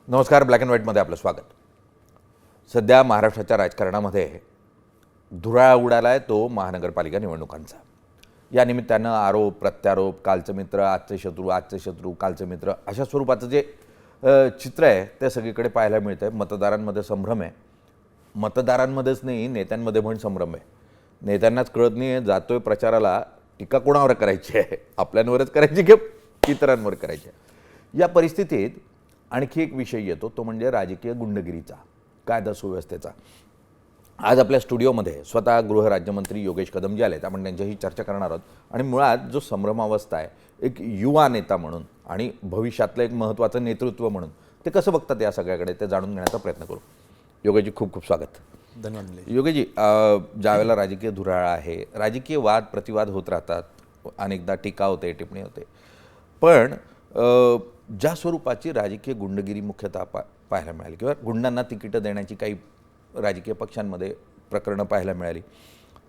नमस्कार. Black and व्हाईटमध्ये आपलं स्वागत. सध्या महाराष्ट्राच्या राजकारणामध्ये धुराळा उडाला आहे तो महानगरपालिका निवडणुकांचा. या निमित्तानं आरोप प्रत्यारोप, कालचं मित्र आजचे शत्रू कालचे मित्र, अशा स्वरूपाचं जे चित्र आहे ते सगळीकडे पाहायला मिळतं आहे. मतदारांमध्ये संभ्रम आहे. मतदारांमध्येच नाही, नेत्यांमध्ये पण संभ्रम आहे. नेत्यांनाच कळत नाही आहे जातोय प्रचाराला, टीका कोणावर करायची आहे, आपल्यांवरच करायची की इतरांवर करायची आहे. या परिस्थितीत आणखी एक विषय येतो, तो म्हणजे राजकीय गुंडगिरीचा, कायदा सुव्यवस्थेचा. आज आपल्या स्टुडिओमध्ये स्वतः गृहराज्यमंत्री योगेश कदम जे आलेत, आपण त्यांच्याशी चर्चा करणार आहोत. आणि मुळात जो संभ्रमावस्था आहे, एक युवा नेता म्हणून आणि भविष्यातलं एक महत्त्वाचं नेतृत्व म्हणून ते कसं बघतात या सगळ्याकडे, ते जाणून घेण्याचा प्रयत्न करू. योगेशजी, खूप खूप स्वागत. धन्यवाद. योगेशजी, ज्यावेळेला राजकीय धुराळा आहे, राजकीय वाद प्रतिवाद होत राहतात, अनेकदा टीका होते, टिप्पणी होते, पण ज्या स्वरूपाची राजकीय गुंडगिरी मुख्यतः पाहायला मिळाली किंवा गुंडांना तिकीटं देण्याची काही राजकीय पक्षांमध्ये प्रकरणं पाहायला मिळाली,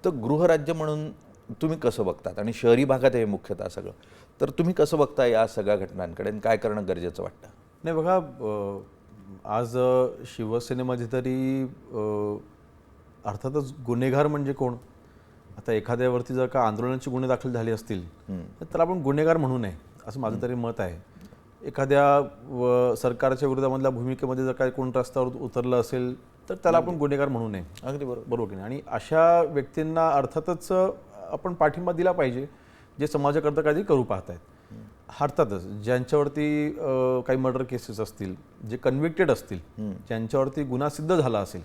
तर गृहराज्य म्हणून तुम्ही कसं बघतात? आणि शहरी भागात हे मुख्यतः सगळं, तर तुम्ही कसं बघता या सगळ्या घटनांकडे आणि काय करणं गरजेचं वाटतं? नाही बघा, आज शिवसेनेमध्ये तरी अर्थातच गुन्हेगार म्हणजे कोण? आता एखाद्यावरती जर का आंदोलनाची गुन्हे दाखल झाले असतील तर त्याला आपण गुन्हेगार म्हणू नये, असं माझं तरी मत आहे. एखाद्या सरकारच्या विरोधामधल्या भूमिकेमध्ये जर काय कोण रस्त्यावर उतरलं असेल तर त्याला आपण गुन्हेगार म्हणू नये. अगदी बरोबर. बरोबर की नाही? आणि अशा व्यक्तींना अर्थातच आपण पाठिंबा दिला पाहिजे जे समाजाकरता काहीतरी करू पाहत आहेत. अर्थातच ज्यांच्यावरती काही मर्डर केसेस असतील, जे कन्व्हिक्टेड असतील, ज्यांच्यावरती गुन्हा सिद्ध झाला असेल,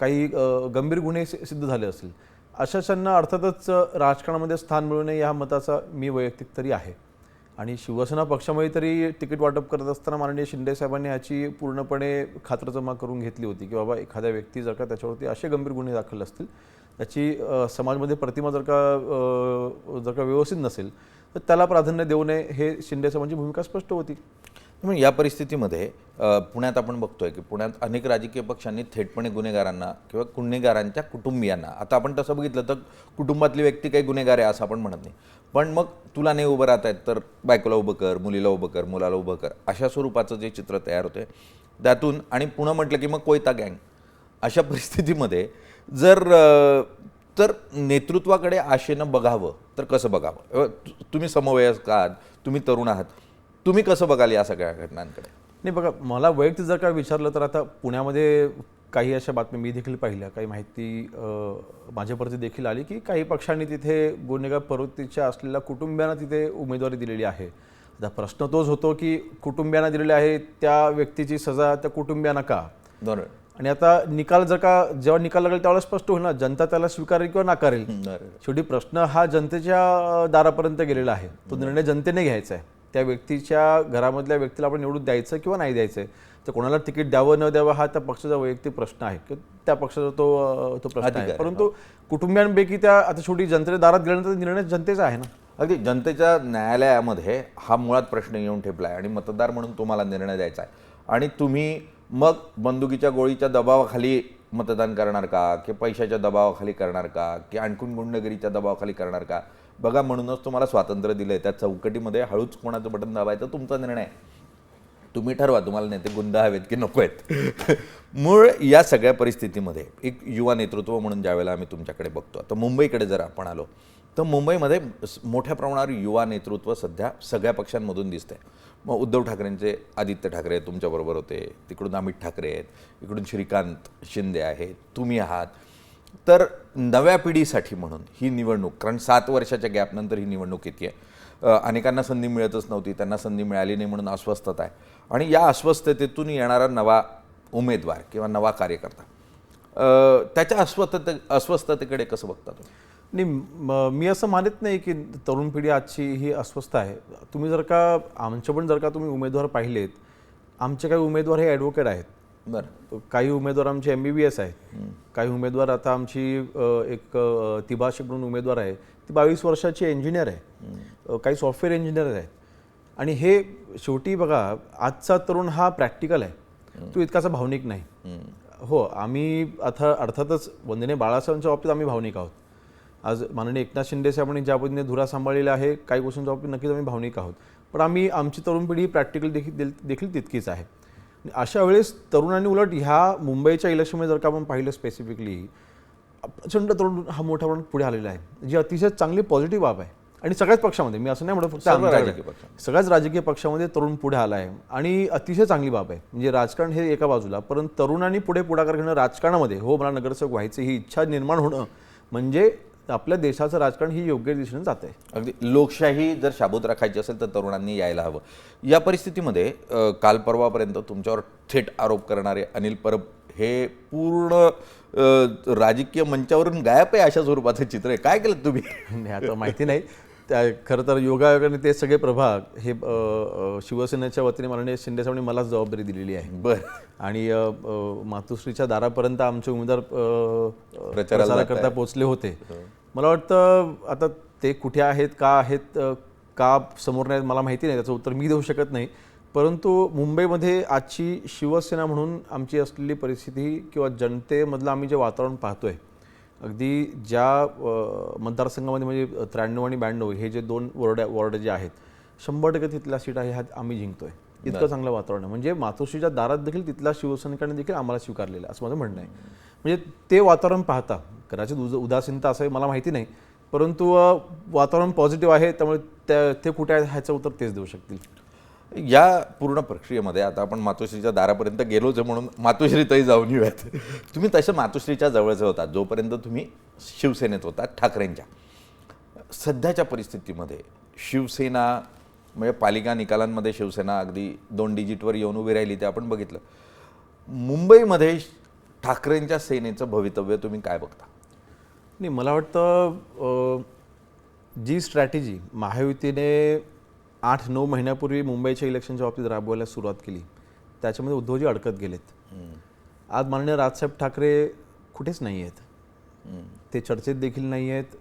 काही गंभीर गुन्हे सिद्ध झाले असतील, अशाच्यांना अर्थातच राजकारणामध्ये स्थान मिळू नये या मताचा मी वैयक्तिक तरी आहे. आणि शिवसेना पक्षामध्ये तरी तिकीट वाटप करत असताना माननीय शिंदे साहेबांनी याची पूर्णपणे खातरजमा करून घेतली होती की बाबा एखाद्या व्यक्ती जर का त्याच्यावरती असे गंभीर गुन्हे दाखल असतील, त्याची समाजमध्ये प्रतिमा जर का व्यवस्थित नसेल तर त्याला प्राधान्य देऊ नये, हे शिंदे साहेबांची भूमिका स्पष्ट होती. मग या परिस्थितीमध्ये पुण्यात आपण बघतोय की पुण्यात अनेक राजकीय पक्षांनी थेटपणे गुन्हेगारांना किंवा गुन्हेगारांच्या कुटुंबियांना, आता आपण तसं बघितलं तर कुटुंबातली व्यक्ती काही गुन्हेगार आहे असं आपण म्हणत नाही, पण मग तुला नाही उभं राहत आहेत तर बायकोला उभं कर, मुलीला उभं कर, मुलाला उभं कर, अशा स्वरूपाचं जे चित्र तयार होते त्यातून. आणि पुन्हा म्हटलं की मग कोयता गँग. अशा परिस्थितीमध्ये तर नेतृत्वाकडे आशेनं बघावं तर कसं बघावं? तुम्ही समवयस्क आहात, तुम्ही तरुण आहात, तुम्ही कसं बघाल या सगळ्या घटनांकडे? नाही बघा, मला वैयक्तिक जर का विचारलं तर आता पुण्यामध्ये काही अशा बातम्या मी देखील पाहिल्या, काही माहिती माझ्यापर्यंत देखील आली की काही पक्षांनी तिथे गुन्हेगार प्रवृत्तीच्या असलेल्या कुटुंबियांना तिथे उमेदवारी दिलेली आहे. आता प्रश्न तोच होतो की कुटुंबियांना दिलेली आहे, त्या व्यक्तीची सजा त्या कुटुंबियांना का? बरोबर. आणि आता निकाल जर का जेव्हा निकाल लागेल त्यावेळेला स्पष्ट होईल ना, जनता त्याला स्वीकारेल किंवा नाकारेल. शेवटी प्रश्न हा जनतेच्या दारापर्यंत गेलेला आहे, तो निर्णय जनतेने घ्यायचा आहे. त्या व्यक्तीच्या घरामधल्या व्यक्तीला आपण निवडून द्यायचं किंवा नाही द्यायचं आहे, तर कोणाला तिकीट द्यावं न द्यावं हा त्या पक्षाचा वैयक्तिक प्रश्न आहे, की त्या पक्षाचा तो प्रश्न आहे. परंतु कुटुंबियांपैकी त्या आता शेवटी जनतेच्या दारात गेल्यानंतर निर्णय जनतेचा आहे ना. अगदी जनतेच्या न्यायालयामध्ये हा मुळात प्रश्न येऊन ठेपला आहे आणि मतदार म्हणून तुम्हाला निर्णय द्यायचा आहे. आणि तुम्ही मग बंदुकीच्या गोळीच्या दबावाखाली मतदान करणार का, की पैशाच्या दबावाखाली करणार का, की आणखून गुंडगिरीच्या दबावाखाली करणार का? बघा, म्हणूनच तुम्हाला स्वातंत्र्य दिलं आहे. त्या चौकटीमध्ये हळूच कोणाचं बटन दाबायचं तुमचा निर्णय आहे. तुम्ही ठरवा तुम्हाला नेते गुंड हवेत की नको आहेत. मूळ या सगळ्या परिस्थितीमध्ये एक युवा नेतृत्व म्हणून ज्यावेळेला आम्ही तुमच्याकडे बघतो, आता मुंबईकडे जर आपण आलो तर मुंबईमध्ये मोठ्या प्रमाणावर युवा नेतृत्व सध्या सगळ्या पक्षांमधून दिसतंय. मग उद्धव ठाकरेंचे आदित्य ठाकरे तुमच्याबरोबर होते, तिकडून अमित ठाकरे आहेत, इकडून श्रीकांत शिंदे आहेत, तुम्ही आहात. तर नव्या पिढीसाठी म्हणून ही निवडणूक, कारण 7 वर्षाच्या गॅपनंतर ही निवडणूक येते आहे, अनेकांना संधी मिळतच नव्हती, त्यांना संधी मिळाली नाही म्हणून अस्वस्थता आहे. आणि या अस्वस्थतेतून येणारा नवा उमेदवार किंवा नवा कार्यकर्ता, त्याच्या अस्वस्थतेकडे कसं बघता तुम्ही? नाही, मी असं मानत नाही की तरुण पिढी आजची ही अस्वस्थ आहे. तुम्ही जर का जर का तुम्ही उमेदवार पाहिलेत, आमचे काही उमेदवार हे ॲडव्होकेट आहेत. बरं. काही उमेदवार आमचे MBBS आहेत. काही उमेदवार, आता आमची एक तिभाषिक म्हणून उमेदवार आहे, ती 22 वर्षाची इंजिनियर आहे. काही सॉफ्टवेअर इंजिनियर आहेत. आणि हे शेवटी बघा, आजचा तरुण हा प्रॅक्टिकल आहे, तो इतकासा भावनिक नाही. हो, आम्ही अर्थातच वंदनीय बाळासाहेबांच्या बाबतीत आम्ही भावनिक आहोत. आज माननीय एकनाथ शिंदे साहेबांनी ज्या पद्धतीने धुरा सांभाळलेला आहे, काही गोष्टींच्या बाबतीत नक्कीच आम्ही भावनिक आहोत. पण आमची तरुण पिढी प्रॅक्टिकल देखील तितकीच आहे. अशा वेळेस तरुणांनी उलट ह्या मुंबईच्या इलेक्शनमध्ये जर का आपण पाहिलं स्पेसिफिकली, प्रचंड तरुण हा मोठ्या प्रमाणात पुढे आलेला आहे, जी अतिशय चांगली पॉझिटिव्ह बाब आहे. आणि सगळ्याच पक्षामध्ये, मी असं नाही म्हणत फक्त सर्व आमच्याकडे, राजकीय पक्षांमध्ये. सगळ्याच राजकीय पक्षामध्ये तरुण पुढे आला आहे आणि अतिशय चांगली बाब आहे. म्हणजे राजकारण हे एका बाजूला, परंतु तरुणांनी पुढे पुढाकार घेणं राजकारणामध्ये, हो मला नगरसेवक व्हायचं ही इच्छा निर्माण होणं, म्हणजे आपल्या देशाचं राजकारण ही योग्य दिशेने जात आहे. अगदी लोकशाही जर शाबूत राखायची असेल तर तरुणांनी यायला हवं. या परिस्थितीमध्ये काल परवापर्यंत तुमच्यावर थेट आरोप करणारे अनिल परब हे पूर्ण राजकीय मंचावरून गायब आहे अशा स्वरूपाचं चित्र आहे. काय केलं तुम्ही? नाही, आता माहिती नाही. खरं तर योगायोगाने ते सगळे प्रभाग हे शिवसेनेच्या वतीने माननीय शिंदे साहेबांनी मलाच जबाबदारी दिलेली आहे. बरं. आणि मातोश्रीच्या दारापर्यंत आमचे उमेदवार प्रचाराकरता पोहोचले होते. मला वाटतं आता ते कुठे आहेत, का आहेत, का समोर नाहीत मला माहिती नाही, त्याचं उत्तर मी देऊ शकत नाही. परंतु मुंबईमध्ये आजची शिवसेना म्हणून आमची असलेली परिस्थिती किंवा जनतेमधलं आम्ही जे वातावरण पाहतोय, अगदी ज्या मतदारसंघामध्ये म्हणजे 93 आणि 92 हे जे 2 वॉर्ड जे आहेत, 100% तिथल्या सीट आहे ह्यात आम्ही जिंकतोय. इतकं चांगलं वातावरण आहे. म्हणजे मातोश्रीच्या दारात देखील तिथल्या शिवसैनिकांनी देखील आम्हाला स्वीकारलेलं असं माझं म्हणणं आहे. म्हणजे ते वातावरण पाहता कदाचित उदासीनता असं मला माहिती नाही, परंतु वातावरण पॉझिटिव्ह आहे. त्यामुळे ते कुठे आहे ह्याचं उत्तर तेच देऊ शकतील. या पूर्ण प्रक्रियेमध्ये आता आपण मातोश्रीच्या दारापर्यंत गेलोच आहे म्हणून मातोश्रीतही जाऊन येऊयात. तुम्ही तसं मातोश्रीच्या जवळचे होता जोपर्यंत तुम्ही शिवसेनेत होता ठाकरेंच्या. सध्याच्या परिस्थितीमध्ये शिवसेना म्हणजे पालिका निकालांमध्ये शिवसेना अगदी 2 डिजिटवर येऊन उभी राहिली ते आपण बघितलं. मुंबईमध्ये ठाकरेंच्या सेनेचं भवितव्य तुम्ही काय बघता? नाही, मला वाटतं जी स्ट्रॅटेजी महायुतीने 8-9 महिन्यापूर्वी मुंबईच्या इलेक्शनच्या बाबतीत राबवायला सुरुवात केली, त्याच्यामध्ये उद्धवजी अडकत गेलेत. आज माननीय राजसाहेब ठाकरे कुठेच नाही आहेत, ते चर्चेत देखील नाही आहेत.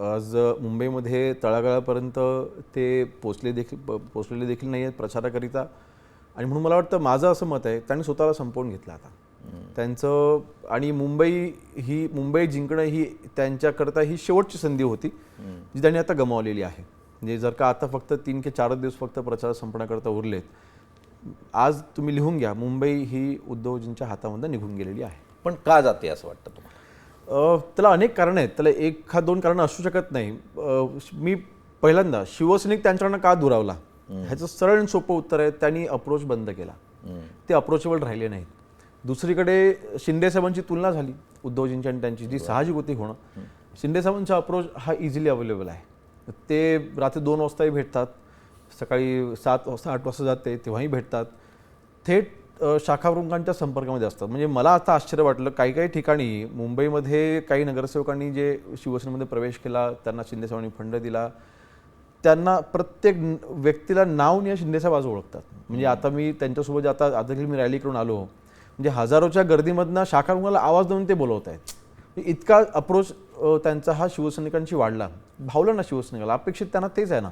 आज मुंबईमध्ये तळागाळापर्यंत ते पोचलेले देखील नाही आहेत प्रचाराकरिता. आणि म्हणून मला वाटतं माझं असं मत आहे, त्यांनी स्वतःला संपवून घेतलं आता त्यांचं. आणि मुंबई जिंकणं ही त्यांच्याकरता ही शेवटची संधी होती जी त्यांनी आता गमावलेली आहे. म्हणजे जर का आता फक्त 3 ते 4 दिवस फक्त प्रचार संपण्याकरता उरलेत, आज तुम्ही लिहून घ्या, मुंबई ही उद्धवजींच्या हातामध्ये निघून गेलेली आहे. पण का जाते असं वाटतं तुम्हाला? त्याला अनेक कारणं आहेत, त्याला 1-2 कारणं असू शकत नाही. मी पहिल्यांदा शिवसैनिक त्यांच्याकडनं का दुरावला ह्याचं सरळ आणि सोपं उत्तर आहे, त्यांनी अप्रोच बंद केला. ते अप्रोचेबल राहिले नाहीत. दुसरीकडे शिंदेसाहेबांची तुलना झाली उद्धवजींची आणि त्यांची, जी साहजिक होती होणं. शिंदेसाहेबांचा अप्रोच हा इझिली अवेलेबल आहे. ते रात्री 2 वाजताही भेटतात, सकाळी 7 वाजता 8 वाजता जाते तेव्हाही भेटतात, थेट शाखाप्रमुखांच्या संपर्कामध्ये असतात. म्हणजे मला आता आश्चर्य वाटलं, काही ठिकाणी मुंबईमध्ये काही नगरसेवकांनी जे शिवसेनेमध्ये प्रवेश केला, त्यांना शिंदेसाहेबांनी फंड दिला, त्यांना प्रत्येक व्यक्तीला नाव या शिंदेसाहेब आज ओळखतात. म्हणजे आता मी त्यांच्यासोबत आता देखील मी रॅली करून आलो, म्हणजे हजारोच्या गर्दीमधनं शाखाप्रमुखाला आवाज देऊन ते बोलवत आहेत. इतका अप्रोच त्यांचा हा शिवसैनिकांशी वाढला. भावलं ना शिवसैनिकाला, अपेक्षित त्यांना तेच आहे ना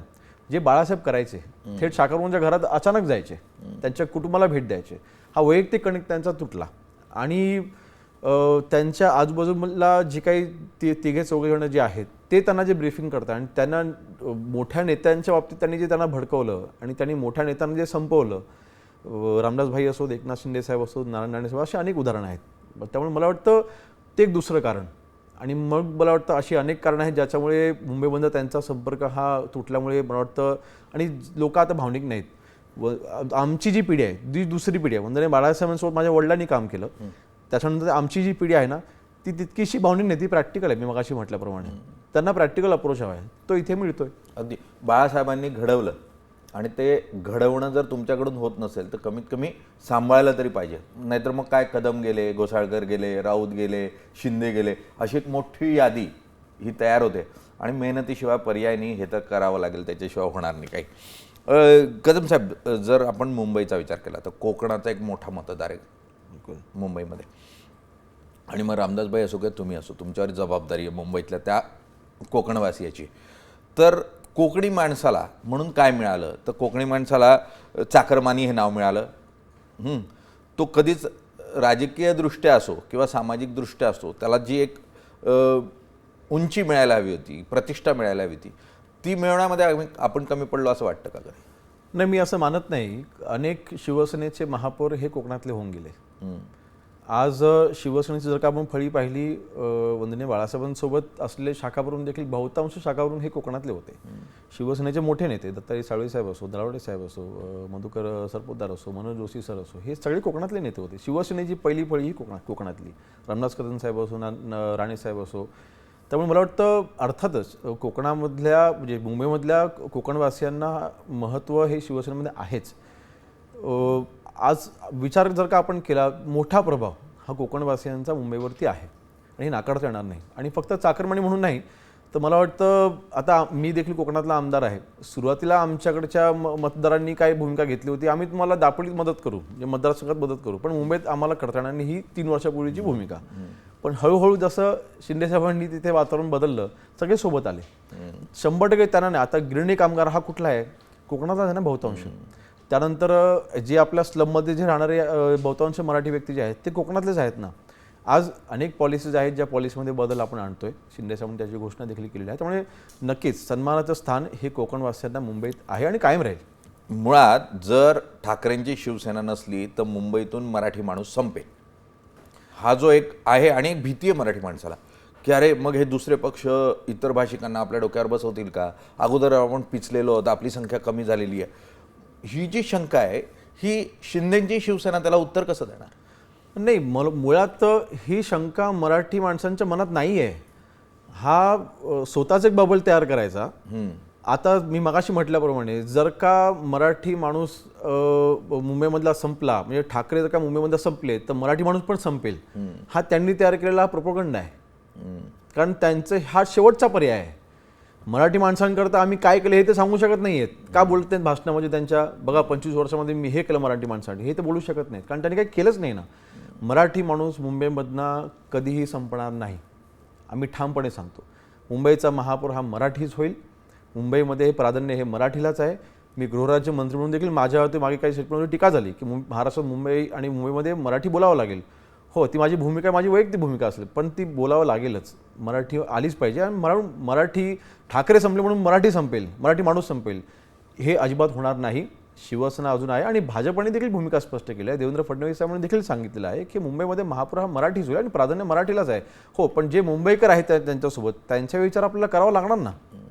जे बाळासाहेब करायचे, थेट शाखाप्रमुखांच्या घरात अचानक जायचे, त्यांच्या कुटुंबाला भेट द्यायचे. हा वैयक्तिक कनेक्ट त्यांचा तुटला. आणि त्यांच्या आजूबाजूला जे काही तिघे चौघे जे आहेत ते त्यांना जे ब्रीफिंग करतात आणि त्यांना मोठ्या नेत्यांच्या बाबतीत त्यांनी जे त्यांना भडकवलं आणि त्यांनी मोठ्या नेत्यांना जे संपवलं, रामदास भाई असो, एकनाथ शिंदे साहेब असो, नारायण राणे साहेब, अशी अनेक उदाहरणं आहेत. त्यामुळे मला वाटतं ते एक दुसरं कारण. आणि मग मला वाटतं अशी अनेक कारणं आहेत ज्याच्यामुळे मुंबईबंद त्यांचा संपर्क हा तुटल्यामुळे मला वाटतं. आणि लोक आता भावनिक नाहीत. आमची जी पिढी आहे, जी दुसरी पिढी आहे, म्हणजे बाळासाहेबांसोबत माझ्या वडिलांनी काम केलं, त्याच्यानंतर आमची जी पिढी आहे ना ती तितकीशी भावनिक नाही, ती प्रॅक्टिकल आहे. मी मगाशी म्हटल्याप्रमाणे त्यांना प्रॅक्टिकल अप्रोच हवा आहे, तो इथे मिळतोय. अगदी बाळासाहेबांनी घडवलं आणि ते घडवणं जर तुमच्याकडून होत नसेल तर कमीत कमी सांभाळलं तरी पाहिजे. नाहीतर मग काय, कदम गेले, घोसाळकर गेले, राऊत गेले, शिंदे गेले, अशी एक मोठी यादी ही तयार होते. आणि मेहनतीशिवाय पर्याय नाही, हे तर करावं लागेल, त्याच्याशिवाय होणार नाही काही. कदम साहेब, जर आपण मुंबईचा विचार केला तर कोकणाचा एक मोठा मतदार आहे मुंबईमध्ये. आणि मग रामदासभाई असो किंवा तुम्ही असो, तुमच्यावर जबाबदारी आहे मुंबईतल्या त्या कोकणवासियाची. तर कोकणी माणसाला म्हणून काय मिळालं? तर कोकणी माणसाला चाकरमानी हे नाव मिळालं. तो कधीच राजकीयदृष्ट्या असो किंवा सामाजिकदृष्ट्या असो, त्याला जी एक उंची मिळायला हवी होती, प्रतिष्ठा मिळायला हवी होती, ती मिळवण्यामध्ये आपण कमी पडलो असं वाटतं का? नाही, मी असं मानत नाही. अनेक शिवसेनेचे महापौर हे कोकणातले होऊन गेले. आज शिवसेनेची जर का आपण फळी पाहिली, वंदनीय बाळासाहेबांसोबत असलेले शाखावरून देखील बहुतांश शाखावरून हे कोकणातले होते. शिवसेनेचे मोठे नेते दत्ताजी साळवे साहेब असो, दरावडे साहेब असो, मधुकर सरपोतदार असो, मनोज जोशी सर असो, हे सगळे कोकणातले नेते होते. शिवसेनेची पहिली फळी ही कोकणातली. रामदास कदम साहेब असो, राणे साहेब असो. त्यामुळे मला वाटतं अर्थातच कोकणामधल्या म्हणजे मुंबईमधल्या कोकणवासियांना महत्त्व हे शिवसेनेमध्ये आहेच. आज विचार जर का आपण केला, मोठा प्रभाव हा कोकणवासियांचा मुंबईवरती आहे आणि हे नाकारता येणार नाही. आणि फक्त चाकरमानी म्हणून नाही, तर मला वाटतं आता मी देखील कोकणातला आमदार आहे. सुरुवातीला आमच्याकडच्या मतदारांनी काय भूमिका घेतली होती, आम्ही तुम्हाला दापोलीत मदत करू, म्हणजे मतदारसंघात मदत करू, पण मुंबईत आम्हाला करता येणार नाही, ही 3 वर्षापूर्वीची भूमिका. पण हळूहळू जसं शिंदेसाहेबांनी तिथे वातावरण बदललं, सगळे सोबत आले. 100% त्यांना नाही. आता गिरणी कामगार हा कुठला आहे, कोकणाचा आहे ना बहुतांश. त्यानंतर जे आपल्या स्लममध्ये जे राहणारे बहुतांश मराठी व्यक्ती जे आहेत ते कोकणातलेच आहेत ना. आज अनेक पॉलिसीज आहेत ज्या पॉलिसीमध्ये बदल आपण आणतोय. शिंदेसाहेबांनी त्याची घोषणा देखील केलेली आहे. त्यामुळे नक्कीच सन्मानाचं स्थान हे कोकणवासियांना मुंबईत आहे आणि कायम राहील. मुळात जर ठाकरेंची शिवसेना नसली तर मुंबईतून मराठी माणूस संपेल, हा जो एक आहे. आणि एक भीती आहे मराठी माणसाला की अरे मग हे दुसरे पक्ष इतर भाषिकांना आपल्या डोक्यावर बसवतील का, अगोदर आपण पिचलेलो आहोत, आपली संख्या कमी झालेली आहे. ही जी शंका आहे, ही शिंदेची शिवसेना त्याला उत्तर कसं देणार? नाही, मुळात ही शंका मराठी माणसांच्या मनात नाही आहे. हा स्वतःच एक बबल तयार करायचा. आता मी मगाशी म्हटल्याप्रमाणे जर का मराठी माणूस मुंबईमधला संपला, म्हणजे ठाकरे जर का मुंबईमधला संपले तर मराठी माणूस पण संपेल, हा त्यांनी तयार केलेला प्रोपगंडा आहे. कारण त्यांचं हा शेवटचा पर्याय आहे. मराठी माणसांकरता आम्ही काय केलं हे ते सांगू शकत नाही आहेत. का बोलत नाहीत भाषणामध्ये त्यांच्या, बघा 25 वर्षामध्ये मी हे केलं मराठी माणसासाठी, हे ते बोलू शकत नाहीत, कारण त्यांनी काही केलंच नाही ना. मराठी माणूस मुंबईमधनं कधीही संपणार नाही, आम्ही ठामपणे सांगतो. मुंबईचा महापौर हा मराठीच होईल. मुंबईमध्ये हे प्राधान्य हे मराठीलाच आहे. मी गृहराज्य मंत्री म्हणून देखील माझ्यावरती मागे काही स्टेटमेंटमध्ये टीका झाली की महाराष्ट्रात मुंबई आणि मुंबईमध्ये मराठी बोलावं लागेल. हो, ती माझी भूमिका, माझी वैयक्तिक भूमिका असेल, पण ती बोलावं लागेलच. मराठी आलीच पाहिजे. आणि मराठी ठाकरे संपले म्हणून मराठी संपेल, मराठी माणूस संपेल, हे अजिबात होणार नाही. शिवसेना अजून आहे आणि भाजपने देखील भूमिका स्पष्ट केली आहे. देवेंद्र फडणवीस साहेबांनी देखील सांगितलेलं आहे की मुंबईमध्ये महापौर हा मराठीच होईल आणि प्राधान्य मराठीलाच आहे. हो, पण जे मुंबईकर आहेत त्यांच्यासोबत त्यांचा विचार आपल्याला करावा लागणार ना.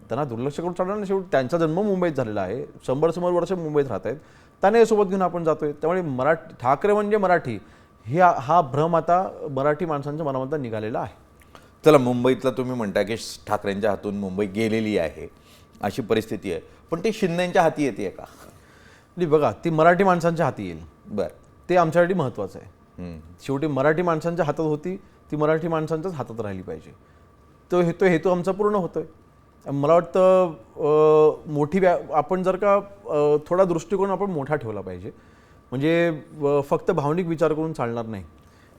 त्यांना दुर्लक्ष करून चालणार नाही. शेवटी त्यांचा जन्म मुंबईत झालेला आहे, 100 वर्ष मुंबईत राहत आहेत, त्यांना सोबत घेऊन आपण जातोय. त्यामुळे ठाकरे म्हणजे मराठी हा भ्रम आता मराठी माणसांच्या मनामध्ये निघालेला आहे. चला, मुंबईतला तुम्ही म्हणता की ठाकरेंच्या हातून मुंबई गेलेली आहे, अशी परिस्थिती आहे, पण ती शिंदेच्या हाती येते का? नाही, बघा, ती मराठी माणसांच्या हाती येईल. बरं, ते आमच्यासाठी महत्त्वाचं आहे. शेवटी मराठी माणसांच्या हातात होती, ती मराठी माणसांच्याच हातात राहिली पाहिजे. तो हेतू आमचा पूर्ण होतोय. मला वाटतं मोठी आपण जर का थोडा दृष्टिकोन आपण मोठा ठेवला पाहिजे. म्हणजे फक्त भावनिक विचार करून चालणार नाही.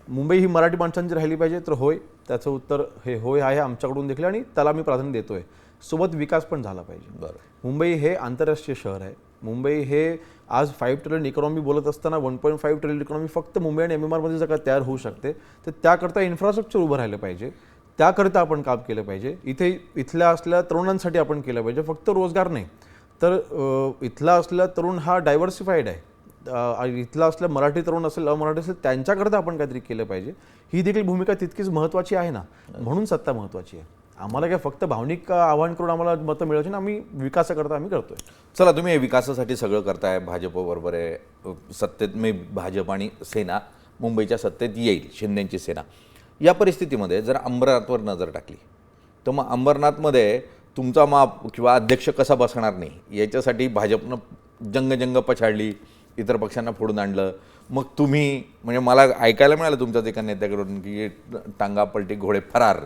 मुंबई ही मराठी माणसांची राहिली पाहिजे. तर होय, त्याचं उत्तर हे होय आहे आमच्याकडून देखील, आणि त्याला मी प्राधान्य देतोय. सोबत विकास पण झाला पाहिजे. बरं, मुंबई हे आंतरराष्ट्रीय शहर आहे. मुंबई हे आज 5 ट्रिलियन इकॉनॉमी बोलत असताना 1.5 ट्रिलियन इकॉनॉमी फक्त मुंबई आणि MMRमध्ये जर का तयार होऊ शकते, तर त्याकरता इन्फ्रास्ट्रक्चर उभं राहिलं पाहिजे. त्याकरिता आपण काम केलं पाहिजे. इथल्या असलेल्या तरुणांसाठी आपण केलं पाहिजे. फक्त रोजगार नाही, तर इथला असलेला तरुण हा डायव्हर्सिफाईड आहे. इथला असल्या मराठी तरुण असेल, अमराठी असेल, त्यांच्याकरता आपण काहीतरी केलं पाहिजे. ही देखील भूमिका तितकीच महत्त्वाची आहे ना. म्हणून सत्ता महत्त्वाची आहे. आम्हाला काय फक्त भावनिक आव्हान करून आम्हाला मतं मिळवायची ना, आम्ही विकासाकरता आम्ही करतोय. चला, तुम्ही विकासासाठी सगळं करताय, भाजपबरोबर आहे सत्तेत, मी भाजप आणि सेना मुंबईच्या सत्तेत येईल, शिंदेची सेना. या परिस्थितीमध्ये जर अंबरनाथवर नजर टाकली तर मग अंबरनाथमध्ये तुमचा माप किंवा अध्यक्ष कसा बसणार नाही याच्यासाठी भाजपनं जंग पछाडली, इतर पक्षांना फोडून आणलं. मग तुम्ही, म्हणजे मला ऐकायला मिळालं तुमच्याच एका नेत्याकडून की टांगा पलटी घोडे फरार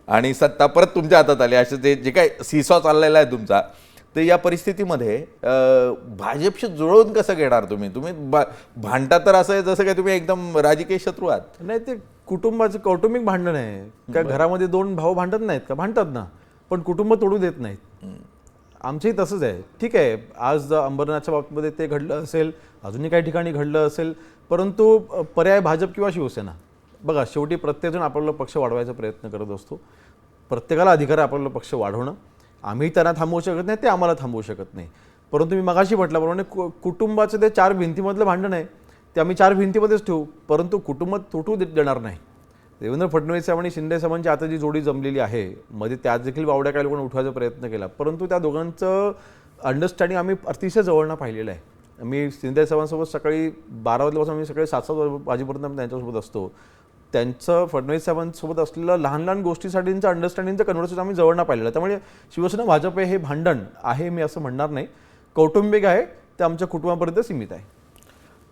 आणि सत्ता परत तुमच्या हातात आली, असं ते जे काय सीसॉ चाललेला आहे तुमचा. तर या परिस्थितीमध्ये भाजपशी जुळवून कसं घेणार तुम्ही? भांडता तर असं आहे जसं काय तुम्ही एकदम राजकीय शत्रू आहात. नाही, ते कुटुंबाचं कौटुंबिक भांडण आहे. काय घरामध्ये 2 भाऊ भांडत नाहीत का? भांडतात ना, पण कुटुंब तोडू देत नाहीत. आमचंही तसंच आहे. ठीक आहे, आज अंबरनाथच्या बाबतीमध्ये ते घडलं असेल, अजूनही काही ठिकाणी घडलं असेल, परंतु पर्याय भाजप किंवा शिवसेना. बघा, शेवटी प्रत्येकजण आपल्याला पक्ष वाढवायचा प्रयत्न करत असतो. प्रत्येकाला अधिकार आहे आपल्याला पक्ष वाढवणं. आम्ही त्यांना थांबवू शकत नाही, ते आम्हाला थांबवू शकत नाही. परंतु मी मगाशी म्हटल्याप्रमाणे कुटुंबाचं ते 4 भिंतीमधलं भांडण आहे ते आम्ही 4 भिंतीमध्येच ठेवू, परंतु कुटुंब तुटू देणार नाही. देवेंद्र फडणवीस साहेब आणि शिंदे साहेबांची आता जी जोडी जमलेली आहे, मध्ये त्यात देखील बावड्या काही लोकांनी उठवायचा प्रयत्न केला, परंतु त्या दोघांचं अंडरस्टँडिंग आम्ही अतिशय जवळनं पाहिलेलं आहे. मी शिंदे साहेबांसोबत सकाळी 12 वाजल्यापासून आम्ही सकाळी 7-7 वाजेपर्यंत आम्ही त्यांच्यासोबत असतो. त्यांचं फडणवीस साहेबांसोबत असलेलं लहान लहान गोष्टीसाठीचं अंडरस्टँडिंगचं कन्व्हर्सेशन आम्ही जवळनं पाहिलेलं आहे. त्यामुळे शिवसेना भाजप हे भांडण आहे मी असं म्हणणार नाही. कौटुंबिक आहे, ते आमच्या कुटुंबापर्यंत सीमित आहे.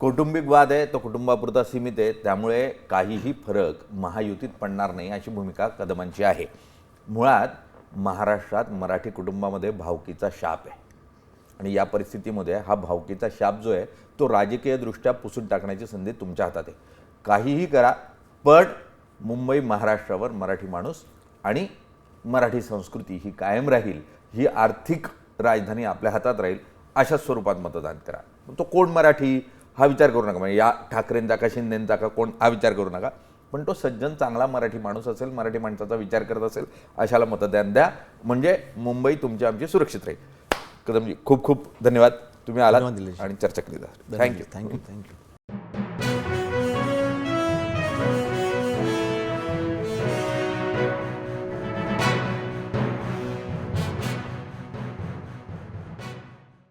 कौटुंबिक वाद आहे तो कुटुंबापुरता सीमित आहे, त्यामुळे काहीही फरक महायुतीत पडणार नाही अशी भूमिका कदमांची आहे. मुळात महाराष्ट्रात मराठी कुटुंबामध्ये भावकीचा शाप आहे आणि या परिस्थितीमध्ये हा भावकीचा शाप जो आहे तो राजकीयदृष्ट्या पुसून टाकण्याची संधी तुमच्या हातात आहे. काहीही करा, पण मुंबई महाराष्ट्रावर मराठी माणूस आणि मराठी संस्कृती ही कायम राहील, ही आर्थिक राजधानी आपल्या हातात राहील अशा स्वरूपात मतदान करा. तो कोण मराठी हा विचार करू नका, म्हणजे या ठाकरेंचा का शिंदेंचा का कोण हा विचार करू नका, पण तो सज्जन चांगला मराठी माणूस असेल, मराठी माणसाचा विचार करत असेल अशाला मतदान द्या, म्हणजे मुंबई तुमची आमची सुरक्षित राहील. कदमजी खूप खूप धन्यवाद, तुम्ही आलात आणि चर्चा केली. थँक्यू.